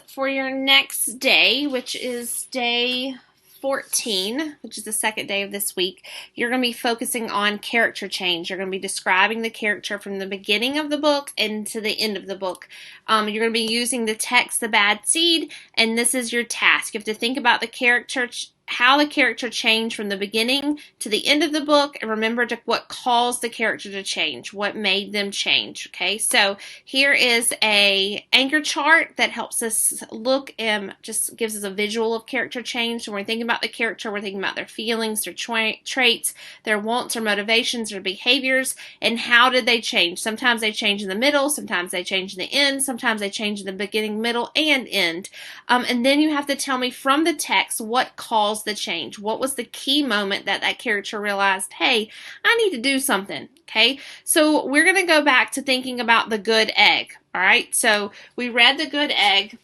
For your next day, which is day 14, which is the second day of this week, you're going to be focusing on character change. You're going to be describing the character from the beginning of the book and to the end of the book. You're going to be using the text, The Bad Seed, and this is your task. You have to think about the character, how the character changed from the beginning to the end of the book, and remember what caused the character to change, what made them change. Okay, so here is a anchor chart that helps us look and just gives us a visual of character change. So when we're thinking about the character, we're thinking about their feelings, their traits, their wants or motivations or behaviors, and how did they change. Sometimes they change in the middle, sometimes they change in the end, sometimes they change in the beginning, middle, and end. And then you have to tell me from the text what caused the change. What was the key moment that character realized, hey, I need to do something. Okay, so we're going to go back to thinking about the good egg. All right, so we read the good egg,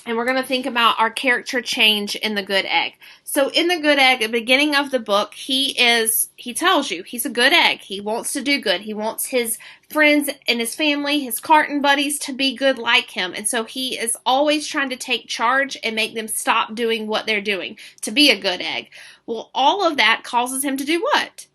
and we're going to think about our character change in the good egg. So in the good egg, at the beginning of the book, he tells you he's a good egg. He wants to do good. He wants his friends and his family, his carton buddies, to be good like him. And so he is always trying to take charge and make them stop doing what they're doing to be a good egg. Well, all of that causes him to do what?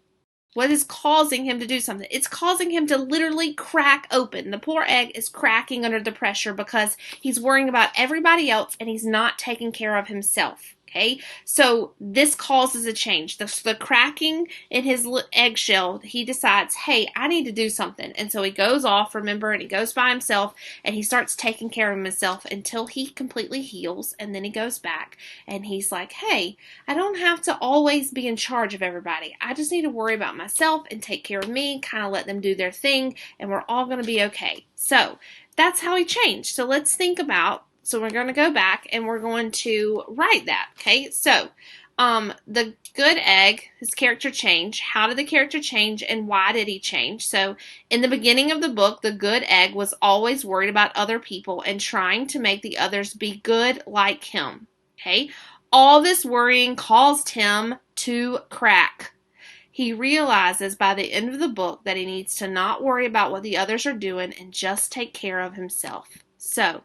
What is causing him to do something? It's causing him to literally crack open. The poor egg is cracking under the pressure because he's worrying about everybody else and he's not taking care of himself. Okay, so this causes a change. The cracking in his eggshell, he decides, hey, I need to do something. And so he goes off, remember, and he goes by himself, and he starts taking care of himself until he completely heals, and then he goes back, and he's like, hey, I don't have to always be in charge of everybody. I just need to worry about myself and take care of me, kind of let them do their thing, and we're all going to be okay. So that's how he changed. So let's think about, so we're going to go back and we're going to write that. Okay, so the good egg, his character change. How did the character change and why did he change? So in the beginning of the book, the good egg was always worried about other people and trying to make the others be good like him. Okay, all this worrying caused him to crack. He realizes by the end of the book that he needs to not worry about what the others are doing and just take care of himself. So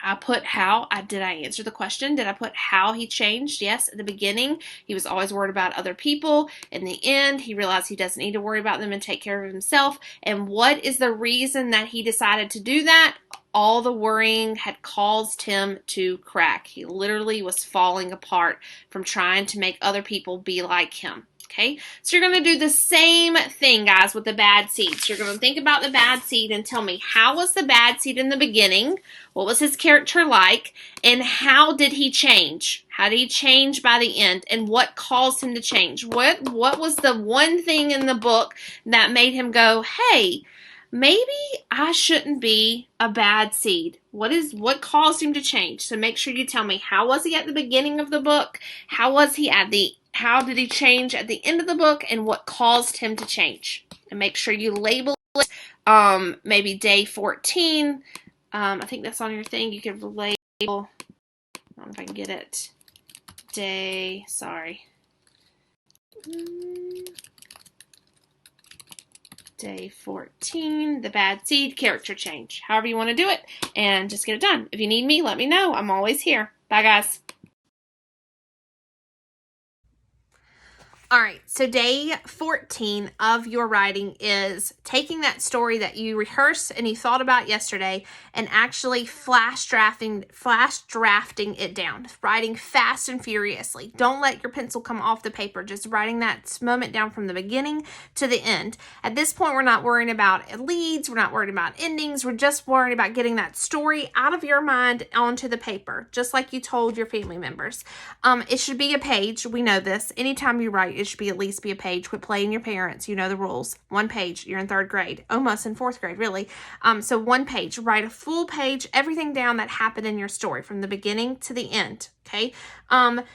I put how. Did I answer the question? Did I put how he changed? Yes, at the beginning, he was always worried about other people. In the end, he realized he doesn't need to worry about them and take care of himself. And what is the reason that he decided to do that? All the worrying had caused him to crack. He literally was falling apart from trying to make other people be like him. Okay, so you're going to do the same thing, guys, with the bad seed. So you're going to think about the bad seed and tell me, how was the bad seed in the beginning? What was his character like? And how did he change? How did he change by the end? And what caused him to change? What was the one thing in the book that made him go, hey, maybe I shouldn't be a bad seed? What caused him to change? So make sure you tell me, how was he at the beginning of the book? How did he change at the end of the book, and what caused him to change? And make sure you label it. Maybe day 14. I think that's on your thing. You can label. I don't know if I can get it. Day 14, the bad seed, character change. However you want to do it, and just get it done. If you need me, let me know. I'm always here. Bye, guys. All right, so day 14 of your writing is taking that story that you rehearsed and you thought about yesterday and actually flash drafting it down, writing fast and furiously. Don't let your pencil come off the paper, just writing that moment down from the beginning to the end. At this point, we're not worrying about leads, we're not worried about endings, we're just worried about getting that story out of your mind onto the paper, just like you told your family members. It should be a page, we know this. Anytime you write, it should at least be a page. Quit playing your parents. You know the rules. One page. You're in 3rd grade. Almost in 4th grade, really. So one page. Write a full page, everything down that happened in your story from the beginning to the end. Okay,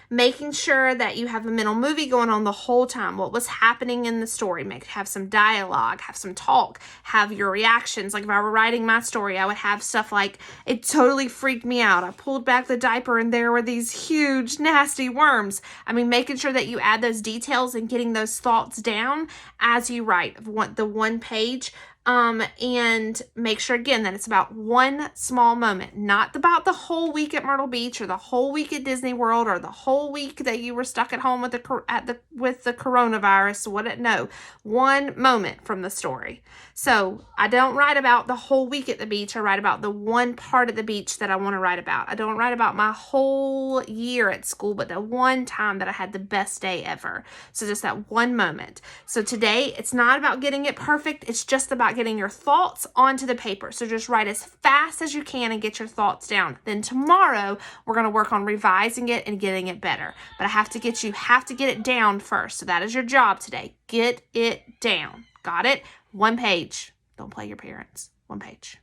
making sure that you have a mental movie going on the whole time. What was happening in the story? Have some dialogue, have some talk, have your reactions. Like if I were writing my story, I would have stuff like, it totally freaked me out. I pulled back the diaper and there were these huge, nasty worms. I mean, making sure that you add those details and getting those thoughts down as you write the one page And make sure again that it's about one small moment, not about the whole week at Myrtle Beach or the whole week at Disney World or the whole week that you were stuck at home with the coronavirus. No, one moment from the story. So I don't write about the whole week at the beach. I write about the one part of the beach that I want to write about. I don't write about my whole year at school, but the one time that I had the best day ever. So just that one moment. So today, it's not about getting it perfect. It's just about getting your thoughts onto the paper. So just write as fast as you can and get your thoughts down. Then tomorrow, we're going to work on revising it and getting it better. But you have to get it down first. So that is your job today. Get it down. Got it? One page. Don't play your parents. One page.